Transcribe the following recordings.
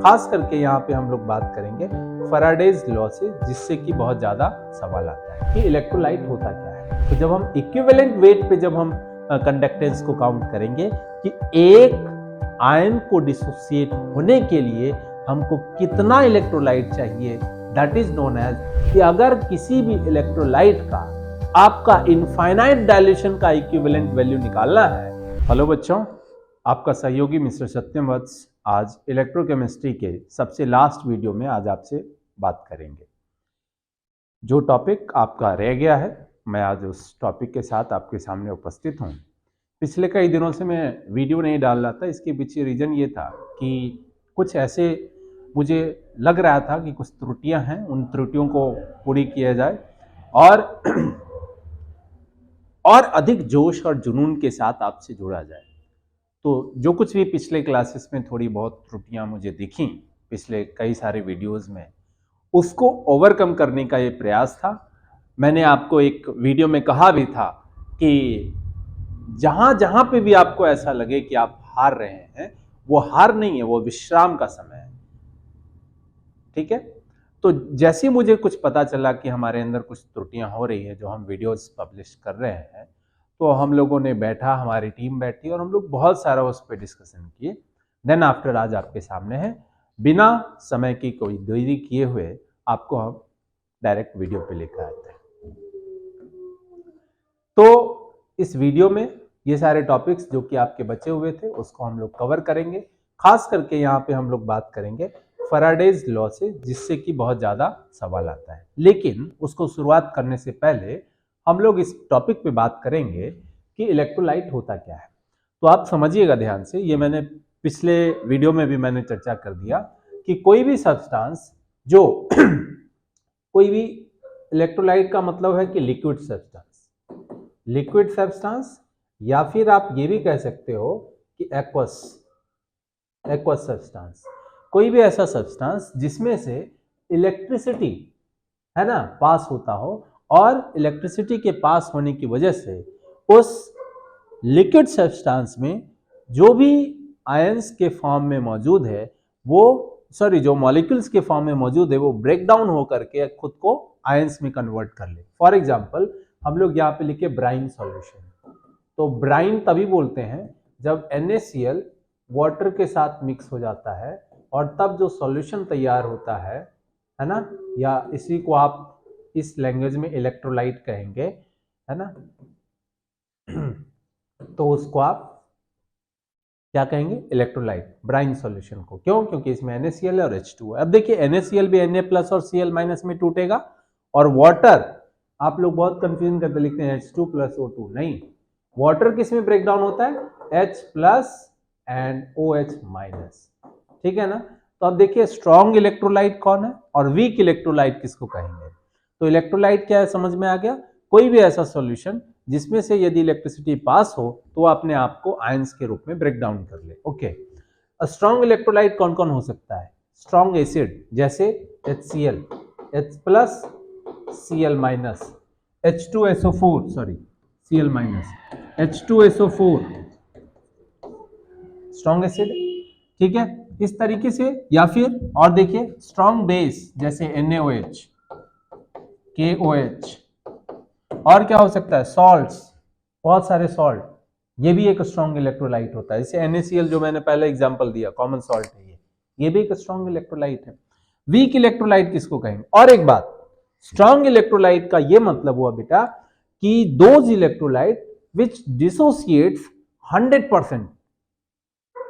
खास करके यहाँ पे हम लोग बात करेंगे फैराडेज लॉ से, जिससे कि बहुत ज्यादा सवाल आता है कि इलेक्ट्रोलाइट होता क्या है। तो जब हम इक्विवेलेंट वेट पे जब हम कंडक्टेंस को काउंट करेंगे कि एक आयन को डिसोसिएट होने के लिए हमको कितना इलेक्ट्रोलाइट चाहिए, दैट इज नोन एज कि अगर किसी भी इलेक्ट्रोलाइट का आपका इनफाइनाइट डायल्यूशन का इक्विवेलेंट वैल्यू निकालना है। हेलो बच्चों, आपका सहयोगी मिस्टर सत्यम वत्स आज इलेक्ट्रोकेमिस्ट्री के सबसे लास्ट वीडियो में आज आपसे बात करेंगे। जो टॉपिक आपका रह गया है, मैं आज उस टॉपिक के साथ आपके सामने उपस्थित हूँ। पिछले कई दिनों से मैं वीडियो नहीं डाल रहा था। इसके पीछे रीज़न ये था कि कुछ ऐसे मुझे लग रहा था कि कुछ त्रुटियां हैं, उन त्रुटियों को पूरी किया जाए और अधिक जोश और जुनून के साथ आपसे जुड़ा जाए। तो जो कुछ भी पिछले क्लासेस में थोड़ी बहुत त्रुटियां मुझे दिखी पिछले कई सारे वीडियोस में, उसको ओवरकम करने का ये प्रयास था। मैंने आपको एक वीडियो में कहा भी था कि जहां जहां पे भी आपको ऐसा लगे कि आप हार रहे हैं, वो हार नहीं है, वो विश्राम का समय है। ठीक है, तो जैसे मुझे कुछ पता चला कि हमारे अंदर कुछ त्रुटियां हो रही है जो हम वीडियोस पब्लिश कर रहे हैं, तो हम लोगों ने बैठा, हमारी टीम बैठी और हम लोग बहुत सारा उस पर डिस्कशन किए। देन आफ्टर आज आपके सामने है, बिना समय की कोई देरी किए हुए आपको हम डायरेक्ट वीडियो पे लेकर आते हैं। तो इस वीडियो में ये सारे टॉपिक्स जो कि आपके बचे हुए थे उसको हम लोग कवर करेंगे। खास करके यहाँ पे हम लोग बात करेंगे फैराडेज लॉ से, जिससे कि बहुत ज्यादा सवाल आता है। लेकिन उसको शुरुआत करने से पहले हम लोग इस टॉपिक पे बात करेंगे कि इलेक्ट्रोलाइट होता क्या है। तो आप समझिएगा ध्यान से, ये मैंने पिछले वीडियो में भी मैंने चर्चा कर दिया कि कोई भी सब्सटेंस जो कोई भी इलेक्ट्रोलाइट का मतलब है कि लिक्विड सब्सटेंस, या फिर आप ये भी कह सकते हो कि एक्वस सब्सटेंस, कोई भी ऐसा सब्सटेंस जिसमें से इलेक्ट्रिसिटी है ना पास होता हो, और इलेक्ट्रिसिटी के पास होने की वजह से उस लिक्विड सब्सटेंस में जो भी आयंस के फॉर्म में मौजूद है जो मॉलिक्यूल्स के फॉर्म में मौजूद है, वो ब्रेक डाउन होकर के खुद को आयंस में कन्वर्ट कर ले। फॉर एग्जांपल हम लोग यहाँ पे लिखे ब्राइन सॉल्यूशन। तो ब्राइन तभी बोलते हैं जब NaCl वाटर के साथ मिक्स हो जाता है और तब जो सॉल्यूशन तैयार होता है ना, या इसी को आप इस लैंग्वेज में इलेक्ट्रोलाइट कहेंगे, है ना। तो उसको आप क्या कहेंगे? इलेक्ट्रोलाइट, ब्राइन सॉल्यूशन को। क्यों? क्योंकि इसमें NaCl और H2 है। अब देखिए NaCl भी Na+ और Cl- में टूटेगा, और वाटर आप लोग बहुत कंफ्यूजन करते लिखते हैं H2+ O2। नहीं, वाटर किस में ब्रेक डाउन होता है? H+ and OH-। ठीक है ना। तो अब देखिए स्ट्रॉन्ग इलेक्ट्रोलाइट कौन है और वीक इलेक्ट्रोलाइट किसको कहेंगे। तो इलेक्ट्रोलाइट क्या है समझ में आ गया? कोई भी ऐसा सॉल्यूशन जिसमें से यदि इलेक्ट्रिसिटी पास हो तो वो अपने आप को आयंस के रूप में ब्रेक डाउन कर ले। ओके, स्ट्रॉन्ग इलेक्ट्रोलाइट कौन कौन हो सकता है? स्ट्रॉन्ग एसिड जैसे HCl, H+ Cl-, H2SO4 Cl-, H2SO4 strong acid. ठीक है, इस तरीके से। या फिर और देखिए स्ट्रॉन्ग बेस जैसे NaOH, KOH, और क्या हो सकता है? सॉल्ट्स, बहुत सारे सॉल्ट, ये भी एक स्ट्रॉन्ग इलेक्ट्रोलाइट होता है। जैसे NaCl जो मैंने पहले एग्जांपल दिया, कॉमन सॉल्ट है ये भी एक स्ट्रॉन्ग इलेक्ट्रोलाइट है। वीक इलेक्ट्रोलाइट किसको कहेंगे? और एक बात, स्ट्रॉन्ग इलेक्ट्रोलाइट का ये मतलब हुआ बेटा कि दोज इलेक्ट्रोलाइट विच डिसोसिएट्स 100%,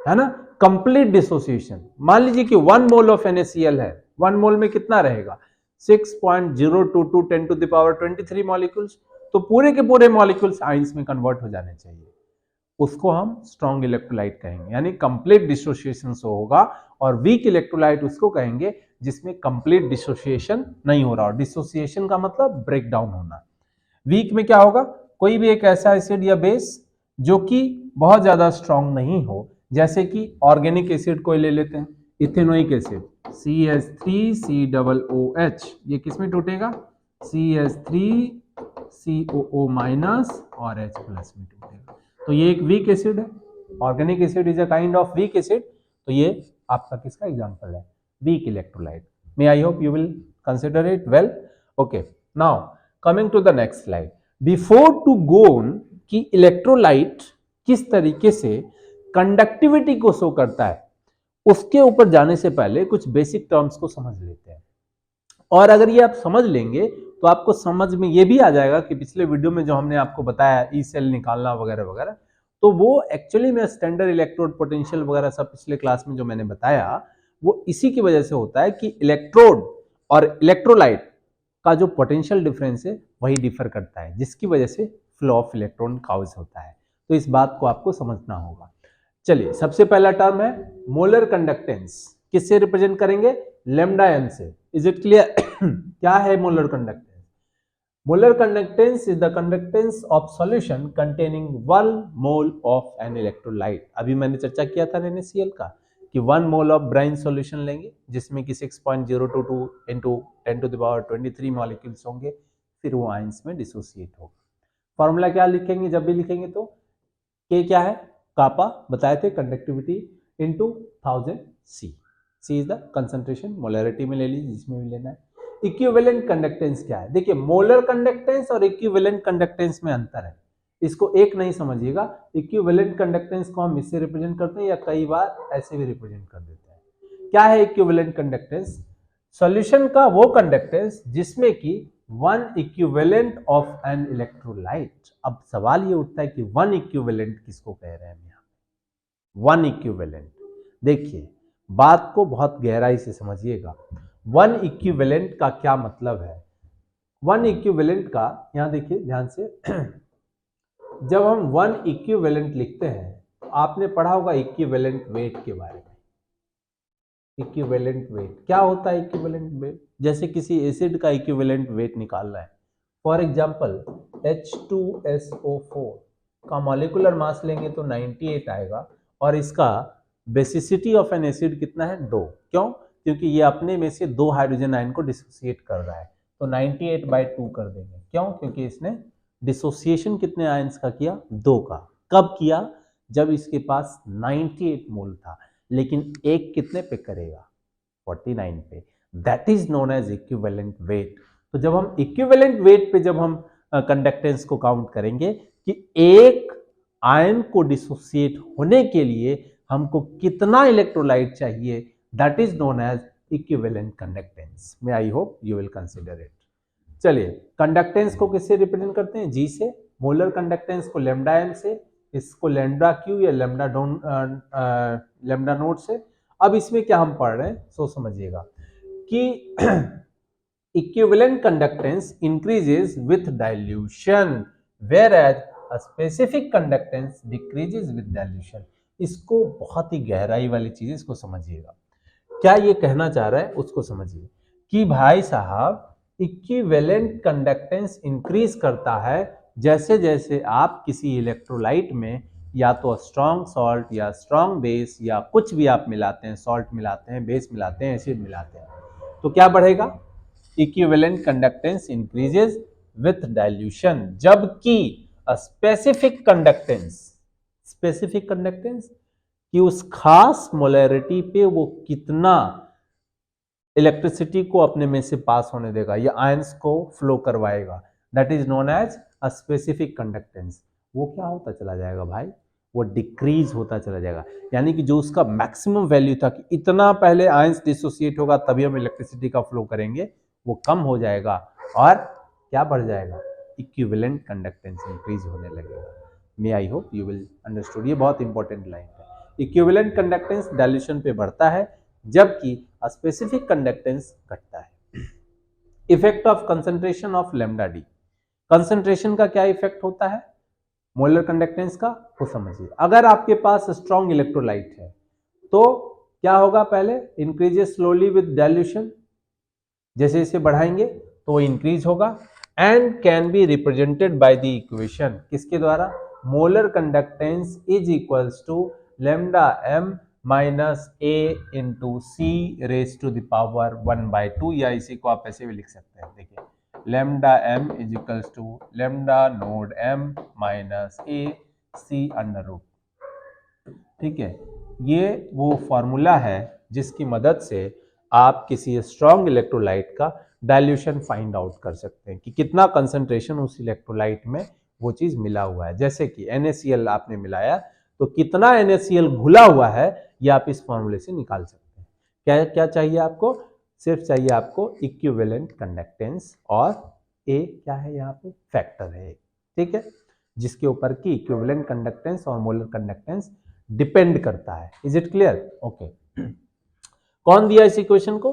है ना, कंप्लीट डिसोसिएशन। मान लीजिए कि 1 मोल ऑफ NaCl है, 1 मोल में कितना रहेगा? 6.022 10⁻23 मॉलिक्यूल्स। तो पूरे के पूरे मॉलिक्यूल्स आयंस में कन्वर्ट हो जाने चाहिए। उसको हम स्ट्रॉन्ग इलेक्ट्रोलाइट कहेंगे, यानी कंप्लीट डिसोसिएशन से होगा। और वीक इलेक्ट्रोलाइट उसको कहेंगे जिसमें कंप्लीट डिसोसिएशन नहीं हो रहा। और डिसोसिएशन का मतलब ब्रेक डाउन होना। वीक में क्या होगा? कोई भी एक ऐसा एसिड या बेस जो कि बहुत ज्यादा स्ट्रॉन्ग नहीं हो, जैसे कि ऑर्गेनिक एसिड कोई ले लेते हैं, इथेनोइक एसिड CH3COOH, ये किस में टूटेगा? CH3COO- और H+ में टूटेगा। तो ये एक वीक एसिड है। Organic acid is a kind of weak acid, तो ये आपका किसका एग्जाम्पल है? Weak electrolyte. May I hope you will consider it well. Okay, now coming to the next slide. Before to go on कि electrolyte किस तरीके से conductivity को शो करता है, उसके ऊपर जाने से पहले कुछ बेसिक टर्म्स को समझ लेते हैं। और अगर ये आप समझ लेंगे तो आपको समझ में ये भी आ जाएगा कि पिछले वीडियो में जो हमने आपको बताया ई सेल निकालना वगैरह वगैरह, तो वो एक्चुअली में स्टैंडर्ड इलेक्ट्रोड पोटेंशियल वगैरह सब पिछले क्लास में जो मैंने बताया वो इसी की वजह से होता है कि इलेक्ट्रोड और इलेक्ट्रोलाइट का जो पोटेंशियल डिफरेंस है वही डिफर करता है, जिसकी वजह से फ्लो ऑफ इलेक्ट्रॉन काउज होता है। तो इस बात को आपको समझना होगा। चलिए, सबसे पहला टर्म है मोलर कंडक्टेंस। किससे रिप्रेजेंट करेंगे? लैम्डा एम से। Is it clear? क्या है molar conductance? Molar conductance is the conductance of solution containing 1 mole of an electrolyte. अभी मैंने चर्चा किया था NaCl का कि 1 मोल ऑफ ब्राइन सॉल्यूशन लेंगे जिसमें कि 6.022 इंटू 10⁻23 मॉलिक्यूल्स होंगे, फिर वो आयंस में डिसोसिएट होगा। फॉर्मूला क्या लिखेंगे जब भी लिखेंगे तो? के क्या है? कापा बताए थे, conductivity into 1000 C. C is the concentration, molarity में ले लीजिए जिसमें भी लेना है। इक्विवेलेंट कंडक्टेंस क्या है? देखिए, मोलर कंडक्टेंस और इक्विवेलेंट कंडक्टेंस में अंतर है, इसको एक नहीं समझिएगा। इक्विवेलेंट कंडक्टेंस को हम इससे रिप्रेजेंट करते हैं या कई बार ऐसे भी रिप्रेजेंट कर देते हैं। क्या है इक्विवेलेंट कंडक्टेंस? सॉल्यूशन का वो कंडक्टेंस जिसमें कि 1 इक्विवेलेंट ऑफ एन इलेक्ट्रोलाइट। अब सवाल ये उठता है कि 1 इक्विवेलेंट किसको कह रहे हैं हम यहाँ? 1 इक्विवेलेंट, देखिए बात को बहुत गहराई से समझिएगा। 1 इक्विवेलेंट का क्या मतलब है? 1 इक्विवेलेंट का यहां देखिए ध्यान से जब हम 1 इक्विवेलेंट लिखते हैं तो आपने पढ़ा होगा इक्विवेलेंट वेट के बारे में। इक्विवेलेंट वेट क्या होता है? इक्विवेलेंट वेट जैसे किसी एसिड का इक्विवेलेंट वेट निकालना है। फॉर एग्जांपल H2SO4 का मॉलिक्यूलर मास लेंगे तो 98 आएगा और इसका बेसिसिटी ऑफ एन एसिड कितना है? 2। क्यों? क्योंकि ये अपने में से 2 हाइड्रोजन आयन को डिसोसिएट कर रहा है, तो 98/2 कर देंगे। क्यों? क्योंकि इसने डिसोसिएशन कितने आयंस का किया? 2 का। कब किया? जब इसके पास 98 मोल था, लेकिन एक कितने पे करेगा? 49 पे। That is known as equivalent weight. तो जब हम इक्विवेलेंट वेट पे जब हम कंडक्टेंस को काउंट करेंगे कि एक आयन को डिसोसिएट होने के लिए हमको कितना इलेक्ट्रोलाइट चाहिए, that is known as equivalent conductance. May I hope you will consider it. चलिए, कंडक्टेंस को किससे रिप्रेजेंट करते हैं? जी से। मोलर कंडक्टेंस को लैम्डा एम से, इसको लैम्डा क्यू या लैम्डा नोट से। अब इसमें क्या हम पढ़ रहे हैं सो समझिएगा कि equivalent conductance increases with dilution whereas a specific conductance decreases with dilution. इसको बहुत ही गहराई वाली चीज, इसको समझिएगा। क्या ये कहना चाह रहा है उसको समझिए कि भाई साहब इक्विवेलेंट कंडक्टेंस इंक्रीज करता है जैसे जैसे आप किसी इलेक्ट्रोलाइट में या तो स्ट्रॉन्ग सॉल्ट या स्ट्रॉन्ग बेस या कुछ भी आप मिलाते हैं, सॉल्ट मिलाते हैं, बेस मिलाते हैं, एसिड मिलाते हैं, तो क्या बढ़ेगा? Equivalent conductance increases with dilution. जबकि स्पेसिफिक कंडक्टेंस कि उस खास मोलैरिटी पे वो कितना इलेक्ट्रिसिटी को अपने में से पास होने देगा या आयंस को फ्लो करवाएगा, that is known as a specific conductance. वो क्या होता चला जाएगा भाई? वो डिक्रीज होता चला जाएगा। यानी कि जो उसका मैक्सिमम वैल्यू था कि इतना पहले आयंस डिसोसिएट होगा तभी हम इलेक्ट्रिसिटी का फ्लो करेंगे, वो कम हो जाएगा और क्या बढ़ जाएगा? इक्विवेलेंट कंडक्टेंस इंक्रीज होने लगेगा। May I hope you will understood. ये बहुत इंपॉर्टेंट लाइन है। इक्विवेलेंट कंडक्टेंस डाइल्यूशन पे बढ़ता है जबकि स्पेसिफिक कंडक्टेंस घटता है। Effect of concentration of lambda D. Concentration का क्या इफेक्ट होता है मोलर कंडक्टेंस का, वो समझिए। अगर आपके पास स्ट्रॉन्ग इलेक्ट्रोलाइट है तो क्या होगा? पहले इंक्रीजेस स्लोली विद डाइल्यूशन, जैसे इसे बढ़ाएंगे तो वो इंक्रीज होगा and can be represented by the equation. किसके द्वारा? Molar conductance is equals to lambda M minus A into C raise to the power 1/2, या इसी को आप ऐसे भी लिख सकते हैं। देखिए, lambda M is equals to lambda naught M minus A C under root. ठीक है, ये वो फॉर्मूला है जिसकी मदद से आप किसी स्ट्रॉन्ग इलेक्ट्रोलाइट का डाइल्यूशन फाइंड आउट कर सकते हैं कि कितना कंसंट्रेशन उस इलेक्ट्रोलाइट में वो चीज मिला हुआ है। जैसे कि NaCl आपने मिलाया तो कितना NaCl घुला हुआ है ये आप इस फॉर्मूले से निकाल सकते हैं। क्या क्या चाहिए आपको? सिर्फ चाहिए आपको इक्विवेलेंट कंडक्टेंस और ए क्या है यहाँ पे फैक्टर है, ठीक है, जिसके ऊपर की इक्विवेलेंट कंडक्टेंस और मोलर कंडक्टेंस डिपेंड करता है। Is it clear? ओके। कौन दिया इस इक्वेशन को?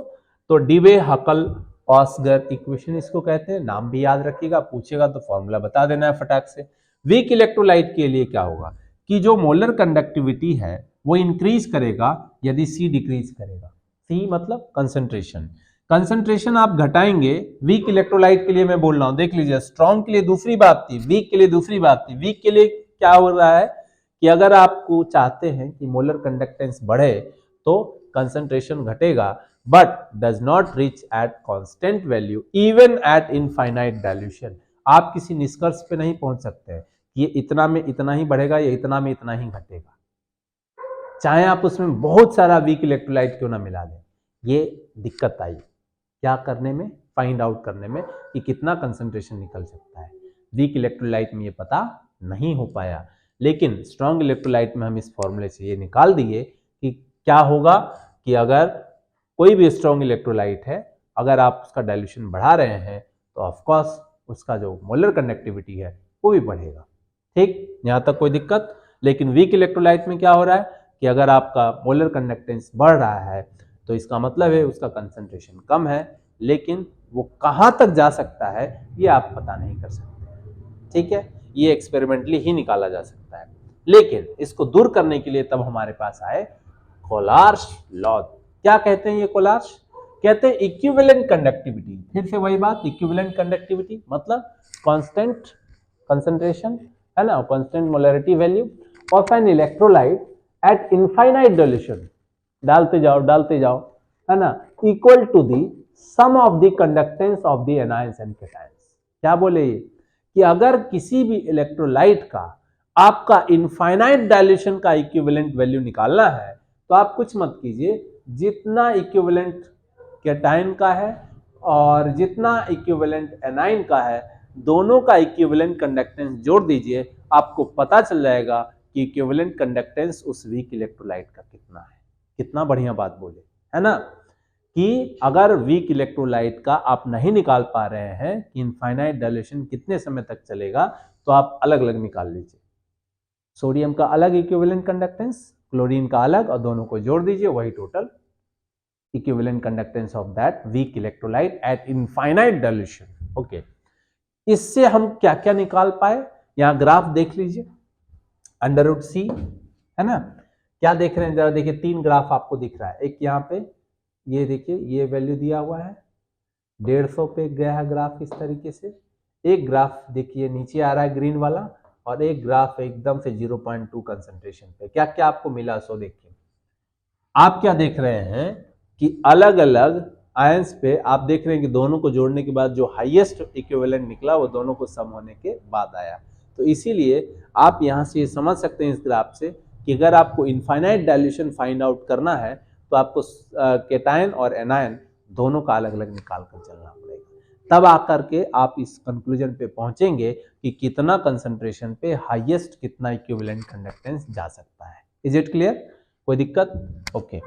तो डिवे हकल ऑस्गर इक्वेशन इसको कहते हैं। नाम भी याद रखिएगा, पूछेगा तो फॉर्मूला बता देना है फटाक से। वीक इलेक्ट्रोलाइट के लिए क्या होगा कि जो मोलर कंडक्टिविटी है वो इंक्रीज करेगा यदि सी डिक्रीज करेगा। सी मतलब कंसंट्रेशन। कंसंट्रेशन आप घटाएंगे वीक इलेक्ट्रोलाइट के लिए, मैं बोल रहा हूं, देख लीजिए, स्ट्रॉन्ग के लिए दूसरी बात थी, वीक के लिए दूसरी बात थी। वीक के लिए क्या हो रहा है कि अगर आपको चाहते हैं कि मोलर कंडक्टेंस बढ़े तो कंसंट्रेशन घटेगा, but does not reach at constant value even at infinite dilution. आप किसी निष्कर्ष पे नहीं पहुंच सकते हैं ये इतना में इतना ही बढ़ेगा या इतना में इतना ही घटेगा, चाहे आप उसमें बहुत सारा वीक इलेक्ट्रोलाइट क्यों ना मिला दें। ये दिक्कत आई क्या करने में, फाइंड आउट करने में कि कितना कंसंट्रेशन निकल सकता है। वीक इलेक्ट्रोलाइट में ये पता नहीं हो पाया, लेकिन स्ट्रॉन्ग इलेक्ट्रोलाइट में हम इस फॉर्मूले से ये निकाल दिए कि क्या होगा कि अगर कोई भी स्ट्रॉन्ग इलेक्ट्रोलाइट है, अगर आप उसका डाइल्यूशन बढ़ा रहे हैं तो ऑफकोर्स उसका जो मोलर कंडक्टिविटी है वो भी बढ़ेगा। ठीक, यहां तक कोई दिक्कत? लेकिन वीक इलेक्ट्रोलाइट में क्या हो रहा है कि अगर आपका मोलर कंडक्टेंस बढ़ रहा है तो इसका मतलब है उसका कंसंट्रेशन कम है, लेकिन वो कहां तक जा सकता है ये आप पता नहीं कर सकते। ठीक है, ये एक्सपेरिमेंटली ही निकाला जा सकता है, लेकिन इसको दूर करने के लिए तब हमारे पास आए कोलार्स लॉ। क्या कहते हैं ये कोलार्स? कहते हैं इक्विवेलेंट कंडक्टिविटी। फिर से वही बात, इक्विवेलेंट कंडक्टिविटी मतलब कांस्टेंट कंसंट्रेशन है ना, constant molarity value of an electrolyte at infinite dilution, डालते जाओ है ना, equal to the sum of the conductance of the anions and cations. क्या बोले ये कि अगर किसी भी इलेक्ट्रोलाइट का आपका इनफाइनाइट डाइल्यूशन का इक्विवेलेंट वैल्यू निकालना है तो आप कुछ मत कीजिए, जितना इक्विवेलेंट कैटायन का है और जितना इक्विवेलेंट एनाइन का है दोनों का इक्विवेलेंट कंडक्टेंस जोड़ दीजिए, आपको पता चल जाएगा कि इक्विवेलेंट कंडक्टेंस उस वीक इलेक्ट्रोलाइट का कितना है। कितना बढ़िया बात बोले, है ना, कि अगर वीक इलेक्ट्रोलाइट का आप नहीं निकाल पा रहे हैं कि इनफाइनाइट डाइल्यूशन कितने समय तक चलेगा, तो आप अलग अलग निकाल लीजिए। सोडियम का अलग इक्विवेलेंट कंडक्टेंस, क्लोरीन का अलग, और दोनों को जोड़ दीजिए, वही total equivalent conductance of that weak electrolyte at infinite dilution. Okay, इससे हम क्या क्या निकाल पाए, यहां ग्राफ देख लीजिए, √C है ना, क्या देख रहे हैं जरा देखिए, 3 ग्राफ आपको दिख रहा है। एक यहाँ पे ये देखिए, ये वैल्यू दिया हुआ है 150 पे गया है ग्राफ इस तरीके से। एक ग्राफ देखिए नीचे आ रहा है ग्रीन वाला, और एक ग्राफ एकदम से 0.2 कंसंट्रेशन पे। क्या क्या आपको मिला सो देखिए, आप क्या देख रहे हैं कि अलग अलग आयंस पे आप देख रहे हैं कि दोनों को जोड़ने के बाद जो हाईएस्ट इक्विवेलेंट निकला वो दोनों को सम होने के बाद आया। तो इसीलिए आप यहां से ये समझ सकते हैं इस ग्राफ से कि अगर आपको इनफाइनाइट डाइल्यूशन फाइंड आउट करना है तो आपको कैटायन और एनायन दोनों का अलग अलग निकाल कर चलना पड़ेगा, तब आकर के आप इस कंक्लूजन पे पहुंचेंगे कि कितना कंसंट्रेशन पे हाईएस्ट कितना इक्विवेलेंट कंडक्टेंस जा सकता है। Is it clear? कोई दिक्कत? ओके।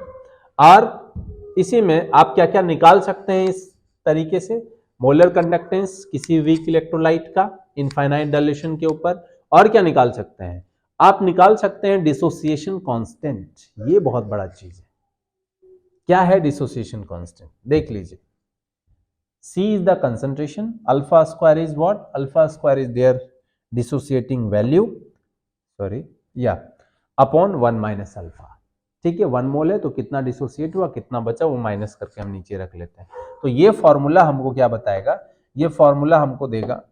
और इसी में आप क्या क्या निकाल सकते हैं इस तरीके से, मोलर कंडक्टेंस किसी वीक इलेक्ट्रोलाइट का इनफाइनाइट डाइल्यूशन के ऊपर, और क्या निकाल सकते हैं, आप निकाल सकते हैं डिसोसिएशन कांस्टेंट। ये बहुत बड़ा चीज है। क्या है डिसोसिएशन कांस्टेंट? देख लीजिए, C is the concentration, alpha square is what? Alpha square is their dissociating value, sorry, yeah, upon 1 minus alpha। ठीक है, 1 मोल है तो कितना डिसोसिएट हुआ, कितना बचा, वो माइनस करके हम नीचे रख लेते हैं। तो ये फॉर्मूला हमको क्या बताएगा, ये फॉर्मूला हमको देगा,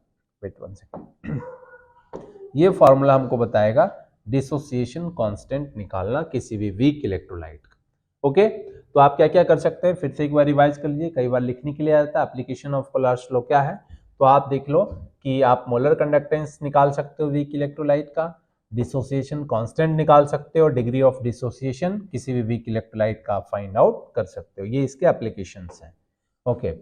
वेट 1 सेकेंड, ये फॉर्मूला हमको बताएगा डिसोसिएशन कांस्टेंट निकालना किसी भी वीक इलेक्ट्रोलाइट का। ओके, तो आप क्या क्या कर सकते हैं, फिर से एक बार रिवाइज कर लीजिए, कई बार लिखने के लिए आता है। एप्लीकेशन ऑफ कोलार्स लॉ क्या है, तो आप देख लो कि आप मोलर कंडक्टेंस निकाल सकते हो वीक इलेक्ट्रोलाइट का, डिसोसिएशन कांस्टेंट निकाल सकते हो, डिग्री ऑफ डिसोसिएशन किसी भी वीक इलेक्ट्रोलाइट का फाइंड आउट कर सकते हो। ये इसके एप्लीकेशंस हैं। Okay,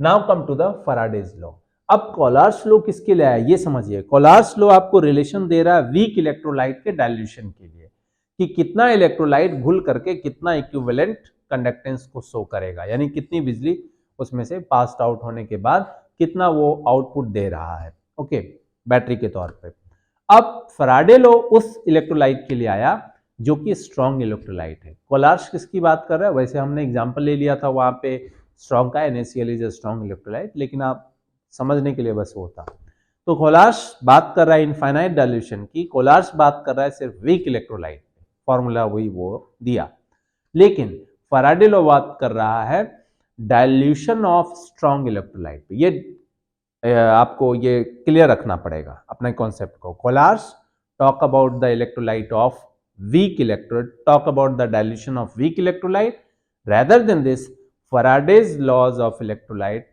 now come to the Faraday's law. अब कोलार्स लॉ किसके लिए आया ये समझिए। कोलार्स लॉ आपको रिलेशन दे रहा है वीक इलेक्ट्रोलाइट के डाइल्यूशन के लिए, कि कितना इलेक्ट्रोलाइट घुल करके कितना इक्विवेलेंट कंडक्टेंस को शो करेगा, यानी कितनी बिजली उसमें से पास आउट होने के बाद कितना वो आउटपुट दे रहा है। ओके, बैटरी के तौर पे। अब फैराडे लॉ उस इलेक्ट्रोलाइट के लिए आया जो कि स्ट्रॉन्ग इलेक्ट्रोलाइट है। कोलार्स किसकी बात कर रहा है, वैसे हमने एग्जांपल ले लिया था वहां पे स्ट्रॉन्ग का, NaCl is a strong electrolyte, लेकिन आप समझने के लिए बस वो था। तो कोलार्स बात कर रहा है इनफाइनाइट डाइल्यूशन की, कोलार्स बात कर रहा है सिर्फ वीक इलेक्ट्रोलाइट, फॉर्मूला वही वो दिया। लेकिन फैराडे लॉ बात कर रहा है डाइल्यूशन ऑफ स्ट्रॉन्ग इलेक्ट्रोलाइट। ये आपको ये क्लियर रखना पड़ेगा अपने कॉन्सेप्ट को। Kohlrausch talk about the electrolyte of weak electrolyte, talk about the dilution of weak electrolyte, rather than this Faraday's laws of electrolyte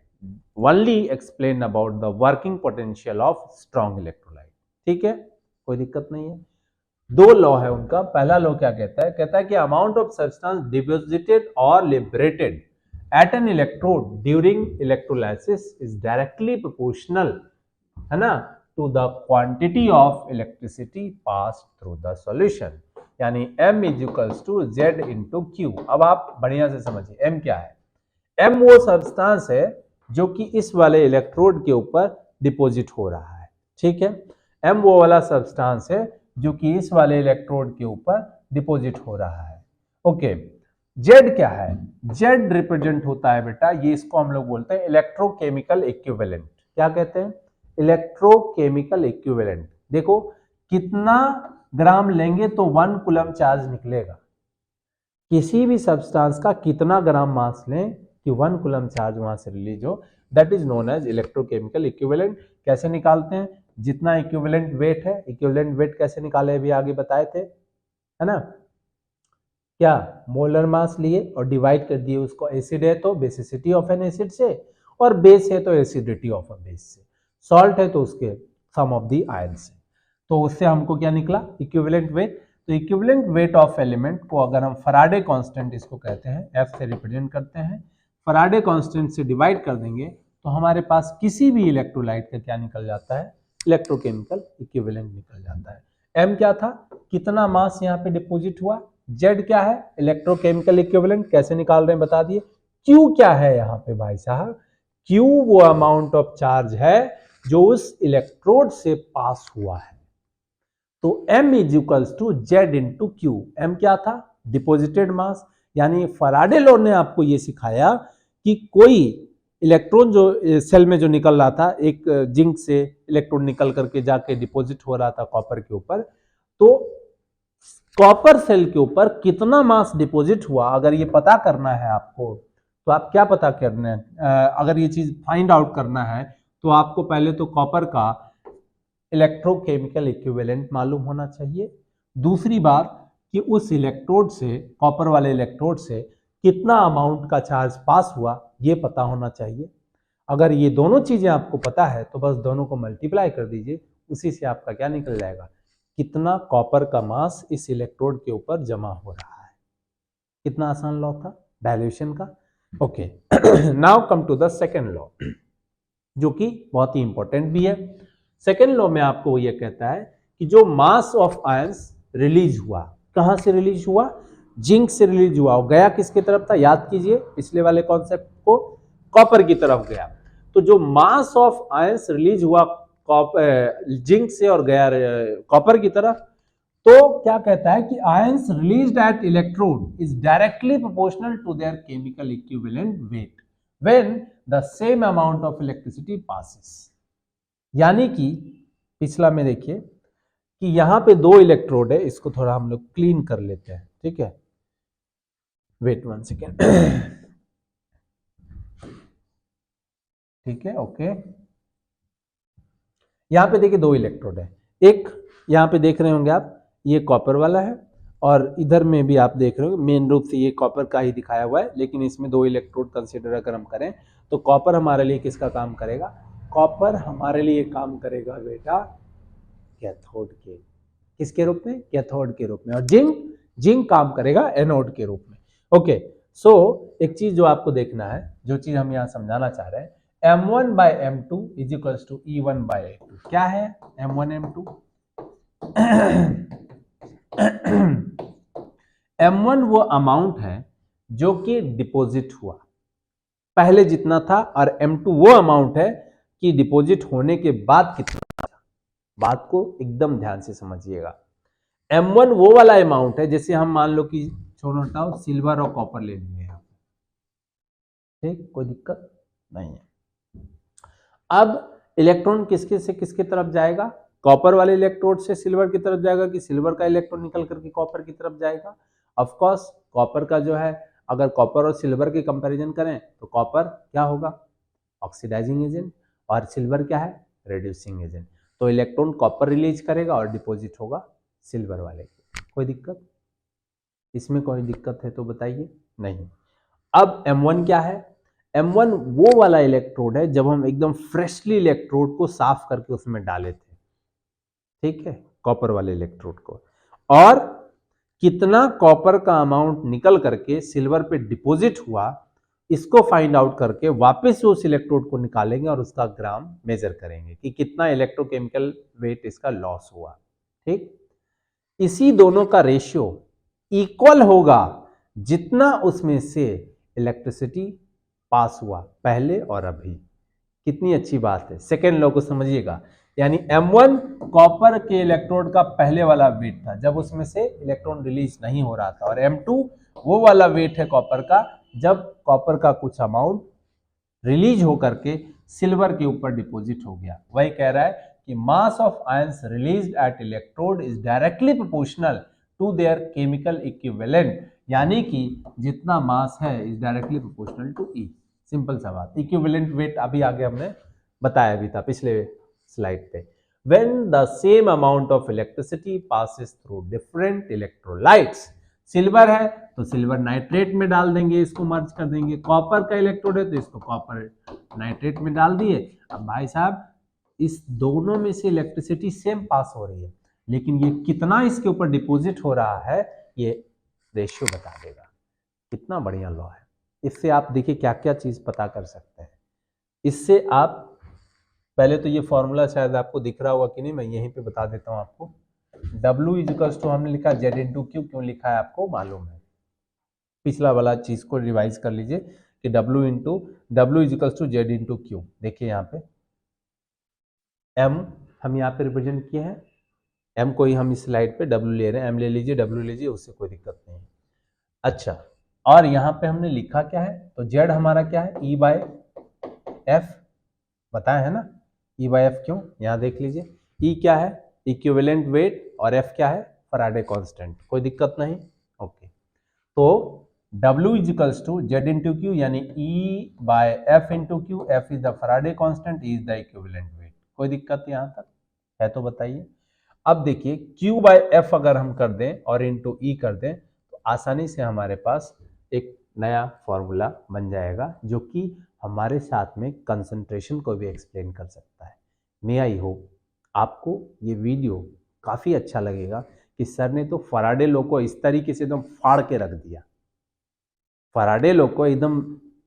only explain about the working potential of strong electrolyte। ठीक है, कोई दिक्कत नहीं है। दो law है उनका। पहला लॉ क्या कहता है, कहता है कि अमाउंट ऑफ सब्सटेंस डिपॉजिटेड और liberated at an electrode during electrolysis is directly proportional, है ना, to the quantity of electricity pass through the solution, यानी M is equals to Z into Q. अब आप बढ़िया से समझिए M क्या है। M वो सब्सटेंस है जो कि इस वाले इलेक्ट्रोड के ऊपर डिपॉजिट हो रहा है। ठीक है, M वो वाला सब्सटेंस है जो कि इस वाले इलेक्ट्रोड के ऊपर डिपॉजिट हो रहा है। ओके, Z क्या है, Z रिप्रेजेंट होता है बेटा, ये इसको हम लोग बोलते हैं इलेक्ट्रोकेमिकल इक्विवेलेंट। क्या कहते हैं, इलेक्ट्रोकेमिकल इक्विवेलेंट। देखो कितना ग्राम लेंगे तो 1 कूलम चार्ज निकलेगा। किसी भी सब्सटेंस का कितना ग्राम मास लें कि 1 कूलम चार्ज वहां से रिलीज हो, that is known as electrochemical equivalent. कैसे निकालते हैं, जितना इक्विवेलेंट वेट है, इक्विवेलेंट वेट कैसे निकाले अभी आगे बताए थे, है ना, क्या मोलर मास लिए और डिवाइड कर दिए उसको, एसिड है तो बेसिसिटी ऑफ एन एसिड से, और बेस है तो एसिडिटी ऑफ अ बेस से, सॉल्ट है तो उसके सम ऑफ द आयन से। तो उससे हमको क्या निकला, इक्विवेलेंट वेट। तो इक्विवेलेंट वेट ऑफ एलिमेंट को अगर हम फैराडे कांस्टेंट इसको कहते हैं, F से रिप्रेजेंट करते हैं, फैराडे कांस्टेंट से डिवाइड कर देंगे तो हमारे पास किसी भी इलेक्ट्रोलाइट का क्या निकल जाता है, इलेक्ट्रोकेमिकल इक्विवेलेंट निकल जाता है। M क्या था, कितना मास यहाँ पे डिपोजिट हुआ, Z क्या है, इलेक्ट्रोकेमिकल इक्विवेलेंट, कैसे निकाल रहे हैं बता दिए। Q क्या है यहाँ पे भाई साहब, Q वो अमाउंट ऑफ चार्ज है जो उस इलेक्ट्रोड से पास हुआ है। तो M is equals to Z into Q. M क्या था, डिपोजिटेड मास, यानी फैराडे लॉ ने आपको ये सिखाया कि कोई इलेक्ट्रॉन जो सेल में जो निकल रहा था, एक जिंक से इलेक्ट्रॉन निकल करके जाके डिपॉजिट हो रहा था कॉपर के ऊपर, तो कॉपर सेल के ऊपर कितना मास डिपॉजिट हुआ, अगर ये पता करना है आपको तो आप क्या पता करना है, अगर ये चीज फाइंड आउट करना है तो आपको पहले तो कॉपर का इलेक्ट्रोकेमिकल इक्विवेलेंट मालूम होना चाहिए। दूसरी बात कि उस इलेक्ट्रोड से, कॉपर वाले इलेक्ट्रोड से कितना अमाउंट का चार्ज पास हुआ ये पता होना चाहिए। अगर ये दोनों चीजें आपको पता है तो बस दोनों को मल्टीप्लाई कर दीजिए, उसी से आपका क्या निकल जाएगा, कितना कॉपर का मास इस इलेक्ट्रोड के ऊपर जमा हो रहा है। कितना आसान लॉ था डाइल्यूशन का। Okay, now come to the second law जो कि बहुत ही इंपॉर्टेंट भी है। सेकेंड लॉ में आपको यह कहता है कि जो मास ऑफ आयंस रिलीज हुआ, कहां से रिलीज हुआ, जिंक से रिलीज हुआ, और गया किसकी तरफ था, याद कीजिए पिछले वाले कॉन्सेप्ट को, कॉपर की तरफ गया। तो जो मास ऑफ आयंस रिलीज हुआ जिंक से और गया कॉपर की तरफ, तो क्या कहता है कि ions released at electrode is directly proportional to their chemical equivalent weight when the same amount of electricity passes. यानी कि पिछला में देखिए कि यहां पे दो इलेक्ट्रोड है, इसको थोड़ा हम लोग क्लीन कर लेते हैं, ठीक है, वेट 1 सेकेंड, ठीक है, ओके। यहां पे देखिए दो इलेक्ट्रोड है, एक यहां पे देख रहे होंगे आप, ये कॉपर वाला है, और इधर में भी आप देख रहे हो मेन रूप से ये कॉपर का ही दिखाया हुआ है, लेकिन इसमें दो इलेक्ट्रोड कंसीडर अगर हम करें तो कॉपर हमारे लिए किसका काम करेगा, कॉपर हमारे लिए काम करेगा बेटा कैथोड के, किसके रूप में? कैथोड के रूप में। और जिंक काम करेगा एनोड के रूप में। ओके, सो एक चीज जो आपको देखना है, जो चीज हम यहाँ समझाना चाह रहे हैं, M1 by M2 is equals to E1 by A2। क्या है M1 M2? M1 वो अमाउंट है जो कि डिपॉजिट हुआ, पहले जितना था, और M2 वो अमाउंट है कि डिपॉजिट होने के बाद कितना था। बात को एकदम ध्यान से समझिएगा। M1 वो वाला अमाउंट है, जैसे हम मान लो कि छोड़ो हटाओ सिल्वर और कॉपर ले लिए हैं, ठीक, कोई दिक्कत नहीं है। अब इलेक्ट्रॉन किसके से किसके तरफ जाएगा? कॉपर वाले इलेक्ट्रोड से सिल्वर की तरफ जाएगा कि सिल्वर का इलेक्ट्रॉन निकल करके कॉपर की तरफ जाएगा? ऑफ कोर्स कॉपर का जो है, अगर कॉपर और सिल्वर की कंपैरिजन करें तो कॉपर क्या होगा? ऑक्सीडाइजिंग एजेंट, और सिल्वर क्या है? Reducing agent. तो इलेक्ट्रॉन कॉपर रिलीज करेगा और डिपॉजिट होगा सिल्वर वाले की। कोई दिक्कत? इसमें कोई दिक्कत है तो बताइए। नहीं। अब M1 क्या है? M1 वो वाला इलेक्ट्रोड है जब हम एकदम फ्रेशली इलेक्ट्रोड को साफ करके उसमें डाले थे, ठीक है, कॉपर वाले इलेक्ट्रोड को, और कितना कॉपर का अमाउंट निकल करके सिल्वर पे डिपॉजिट हुआ, इसको फाइंड आउट करके वापस उस इलेक्ट्रोड को निकालेंगे और उसका ग्राम मेजर करेंगे कि कितना इलेक्ट्रोकेमिकल वेट इसका लॉस हुआ, ठीक। इसी दोनों का रेशियो इक्वल होगा जितना उसमें से इलेक्ट्रिसिटी पास हुआ पहले और अभी। कितनी अच्छी बात है, सेकेंड लॉ को समझिएगा। यानी M1 कॉपर के इलेक्ट्रोड का पहले वाला वेट था जब उसमें से इलेक्ट्रॉन रिलीज नहीं हो रहा था, और M2 वो वाला वेट है कॉपर का जब कॉपर का कुछ अमाउंट रिलीज होकर के सिल्वर के ऊपर डिपॉजिट हो गया। वही कह रहा है कि mass of ions released at electrode is directly proportional to their chemical equivalent, यानी कि जितना मास है is directly proportional to E. Simple सा बात। इक्विवेलेंट वेट अभी आगे हमने बताया भी था पिछले स्लाइड पे। When the same amount of electricity passes through different electrolytes, silver है तो सिल्वर नाइट्रेट में डाल देंगे, इसको मर्ज कर देंगे। कॉपर का इलेक्ट्रोड है तो इसको कॉपर नाइट्रेट में डाल दिए। अब भाई साहब इस दोनों में से इलेक्ट्रिसिटी सेम पास हो रही है, लेकिन ये कितना इसके ऊपर डिपॉजिट हो रहा है ये रेशियो बता देगा। कितना बढ़िया लॉ है। इससे आप देखिए क्या क्या चीज पता कर सकते हैं। इससे आप पहले तो ये फॉर्मूला शायद आपको दिख रहा होगा कि नहीं, मैं यहीं पे बता देता हूं आपको। W इजिकल्स टू हमने लिखा Z इंटू क्यू, क्यों लिखा है आपको मालूम है। पिछला वाला चीज को रिवाइज कर लीजिए कि W equals to Z into Q. देखिए यहाँ पे M हम यहाँ पे रिप्रेजेंट किए हैं, M को ही हम इस स्लाइड पे W ले रहे हैं, M ले लीजिए, W लीजिए, उससे कोई दिक्कत नहीं है। अच्छा, और यहाँ पे हमने लिखा क्या है, तो Z हमारा क्या है, E बाय F बताया है ना। E बाय एफ क्यों, यहाँ देख लीजिए। E क्या है, इक्विवेलेंट वेट, और F क्या है, फैराडे कांस्टेंट। कोई दिक्कत नहीं, ओके। तो W equals to Z into Q, यानी E by F into Q. F is the Faraday constant, E is the equivalent weight. कोई दिक्कत यहाँ तक है तो बताइए। अब देखिए Q बाय F अगर हम कर दें और इंटू E कर दें तो आसानी से हमारे पास एक नया फॉर्मूला बन जाएगा जो कि हमारे साथ में कंसंट्रेशन को भी एक्सप्लेन कर सकता है। मे आई होप आपको ये वीडियो काफ़ी अच्छा लगेगा कि सर ने तो फैराडे लॉ को इस तरीके से एकदम फाड़ के रख दिया। फैराडे लॉ को एकदम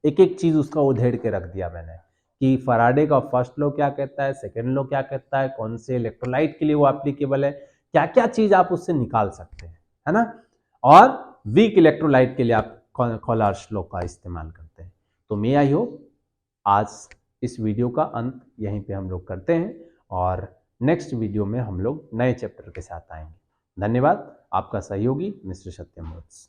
एक एक चीज़ उसका उधेड़ के रख दिया मैंने कि फैराडे का फर्स्ट लॉ क्या कहता है, सेकेंड लॉ क्या कहता है, कौन से इलेक्ट्रोलाइट के लिए वो एप्लीकेबल है, क्या क्या चीज़ आप उससे निकाल सकते हैं, है ना। और वीक इलेक्ट्रोलाइट के लिए आप कॉलर्स लॉ का इस्तेमाल करते हैं। तो मे आई होप आज इस वीडियो का अंत यहीं पे हम लोग करते हैं और नेक्स्ट वीडियो में हम लोग नए चैप्टर के साथ आएंगे। धन्यवाद। आपका सहयोगी मिस्टर सत्यम वत्स।